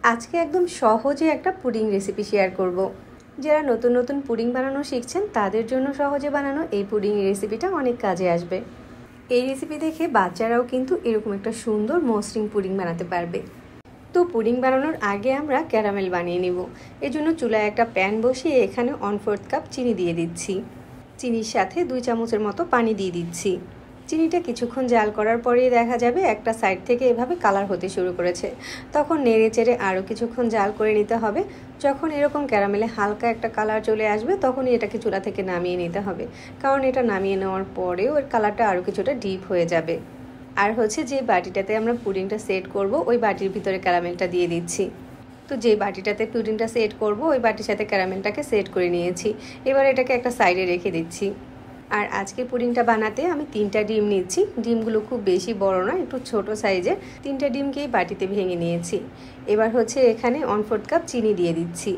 আজকে একদম সহজে একটা পুডিং রেসিপি শেয়ার করব। যারা নতুন নতুন পুডিং বানানো শিখছেন তাদের জন্য সহজে বানানো এই পুডিং রেসিপিটা অনেক কাজে আসবে। এই রেসিপি দেখে বাচ্চারাও কিন্তু এরকম একটা সুন্দর মসৃণ পুডিং বানাতে পারবে। তো পুডিং বানানোর আগে আমরা ক্যারামেল বানিয়ে নিব। এজন্য চুলায় একটা প্যান বসিয়ে এখানে 1/4 কাপ চিনি দিয়ে দিচ্ছি। চিনির সাথে 2 চামচের মতো পানি দিয়ে দিচ্ছি। চিনিটা কিছুক্ষণ জাল করার পরেই দেখা যাবে একটা সাইড থেকে এভাবে কালার হতে শুরু করেছে। তখন নেড়ে চেড়ে আরও কিছুক্ষণ জাল করে নিতে হবে। যখন এরকম ক্যারামেলে হালকা একটা কালার চলে আসবে তখনই এটাকে চুলা থেকে নামিয়ে নিতে হবে, কারণ এটা নামিয়ে নেওয়ার পরেও এর কালারটা আরও কিছুটা ডিপ হয়ে যাবে। আর যে বাটিটাতে আমরা পুডিংটা সেট করব ওই বাটির ভিতরে ক্যারামেলটা দিয়ে দিচ্ছি। তো যে বাটিটাতে পুডিংটা সেট করব ওই বাটির সাথে ক্যারামেলটাকে সেট করে নিয়েছি। এবার এটাকে একটা সাইডে রেখে দিচ্ছি। আর আজকে পুডিংটা বানাতে আমি 3টা ডিম নিচ্ছি। ডিমগুলো খুব বেশি বড় না, একটু ছোট সাইজের। 3টা ডিমকেই বাটিতে ভেঙে নিয়েছি। এবার এখানে 1/4 কাপ চিনি দিয়ে দিচ্ছি।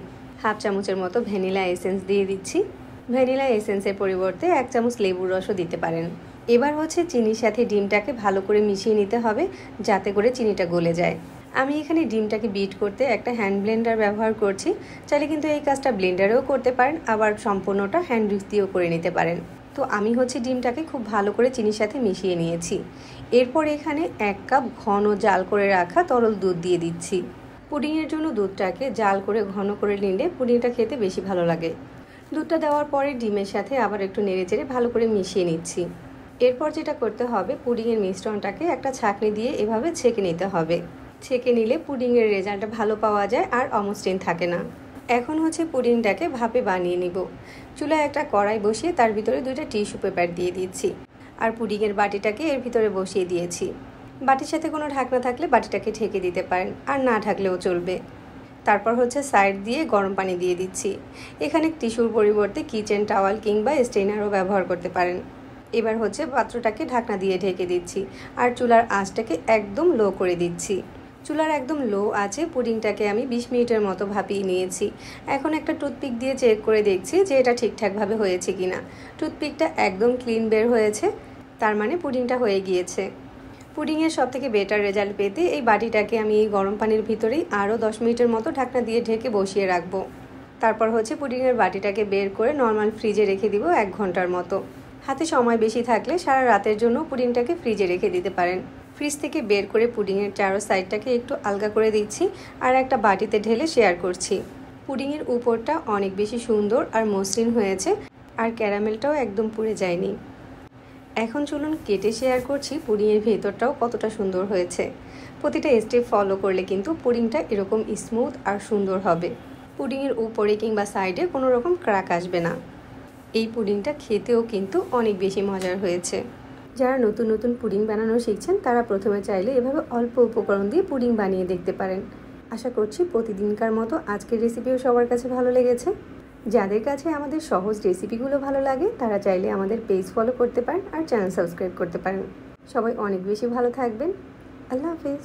1/2 চামচের মতো ভ্যানিলা এসেন্স দিয়ে দিচ্ছি। ভ্যানিলা এসেন্সের পরিবর্তে 1 চামচ লেবুর রসও দিতে পারেন। এবার চিনির সাথে ডিমটাকে ভালো করে মিশিয়ে নিতে হবে যাতে করে চিনিটা গলে যায়। আমি এখানে ডিমটাকে বিট করতে একটা হ্যান্ড ব্লেন্ডার ব্যবহার করছি। চাইলে কিন্তু এই কাজটা ব্লেন্ডারেও করতে পারেন, আবার সম্পূর্ণটা হ্যান্ড উইস্ক দিয়েও করে নিতে পারেন। তো আমি ডিমটাকে খুব ভালো করে চিনির সাথে মিশিয়ে নিয়েছি। এরপর এখানে 1 কাপ ঘন জাল করে রাখা তরল দুধ দিয়ে দিচ্ছি। পুডিংয়ের জন্য দুধটাকে জাল করে ঘন করে নিলে পুডিংটা খেতে বেশি ভালো লাগে। দুধটা দেওয়ার পরে ডিমের সাথে আবার একটু নেড়েচেড়ে ভালো করে মিশিয়ে নিচ্ছি। এরপর যেটা করতে হবে, পুডিংয়ের মিশ্রণটাকে একটা ছাঁকনি দিয়ে এভাবে ছেঁকে নিতে হবে। ছেঁকে নিলে পুডিংয়ের রেজাল্টটা ভালো পাওয়া যায় আর অমসৃণ থাকে না। এখন পুডিংটাকে ভাপে বানিয়ে নিব। চুলায় একটা কড়াই বসিয়ে তার ভিতরে 2টা টিস্যু পেপার দিয়ে দিচ্ছি। আর পুডিংয়ের বাটিটাকে এর ভিতরে বসিয়ে দিয়েছি। বাটির সাথে কোনো ঢাকনা থাকলে বাটিটাকে ঢেকে দিতে পারেন, আর না ঢাকলেও চলবে। তারপর সাইড দিয়ে গরম পানি দিয়ে দিচ্ছি। এখানে টিস্যুর পরিবর্তে কিচেন টাওয়াল কিংবা স্ট্রেনারও ব্যবহার করতে পারেন। এবার পাত্রটাকে ঢাকনা দিয়ে ঢেকে দিচ্ছি আর চুলার আঁচটাকে একদম লো করে দিচ্ছি। চুলার একদম লো আছে পুডিংটাকে আমি 20 মিনিটের মতো ভাপিয়ে নিয়েছি। এখন একটা টুথপিক দিয়ে চেক করে দেখছি যে এটা ঠিকঠাকভাবে হয়েছে কিনা। টুথপিকটা একদম ক্লিন বের হয়েছে, তার মানে পুডিংটা হয়ে গিয়েছে। পুডিংয়ের সবথেকে বেটার রেজাল্ট পেতে এই বাটিটাকে আমি এই গরম পানির ভিতরেই আরও 10 মিনিটের মতো ঢাকনা দিয়ে ঢেকে বসিয়ে রাখবো। তারপর পুডিংয়ের বাটিটাকে বের করে নর্মাল ফ্রিজে রেখে দিব 1 ঘন্টার মতো। হাতে সময় বেশি থাকলে সারা রাতের জন্য পুডিংটাকে ফ্রিজে রেখে দিতে পারেন। ফ্রিজ থেকে বের করে পুডিংয়ের চারো সাইডটাকে একটু আলগা করে দিচ্ছি আর একটা বাটিতে ঢেলে শেয়ার করছি। পুডিংয়ের উপরটা অনেক বেশি সুন্দর আর মসৃণ হয়েছে, আর ক্যারামেলটাও একদম পুড়ে যায়নি। এখন চলুন কেটে শেয়ার করছি পুডিংয়ের ভেতরটাও কতটা সুন্দর হয়েছে। প্রতিটা স্টেপ ফলো করলে কিন্তু পুডিংটা এরকম স্মুথ আর সুন্দর হবে। পুডিংয়ের উপরে কিংবা সাইডে কোনো রকম ক্র্যাক আসবে না। এই পুডিংটা খেতেও কিন্তু অনেক বেশি মজার হয়েছে। যারা নতুন নতুন পুডিং বানানো শিখছেন তারা প্রথমে চাইলে এভাবে অল্প উপকরণ দিয়ে পুডিং বানিয়ে দেখতে পারেন। আশা করছি প্রতিদিনকার মতো আজকের রেসিপিও সবার কাছে ভালো লেগেছে। যাদের কাছে আমাদের সহজ রেসিপিগুলো ভালো লাগে তারা চাইলে আমাদের পেজ ফলো করতে পারেন আর চ্যানেল সাবস্ক্রাইব করতে পারেন। সবাই অনেক বেশি ভালো থাকবেন। আল্লাহ হাফেজ।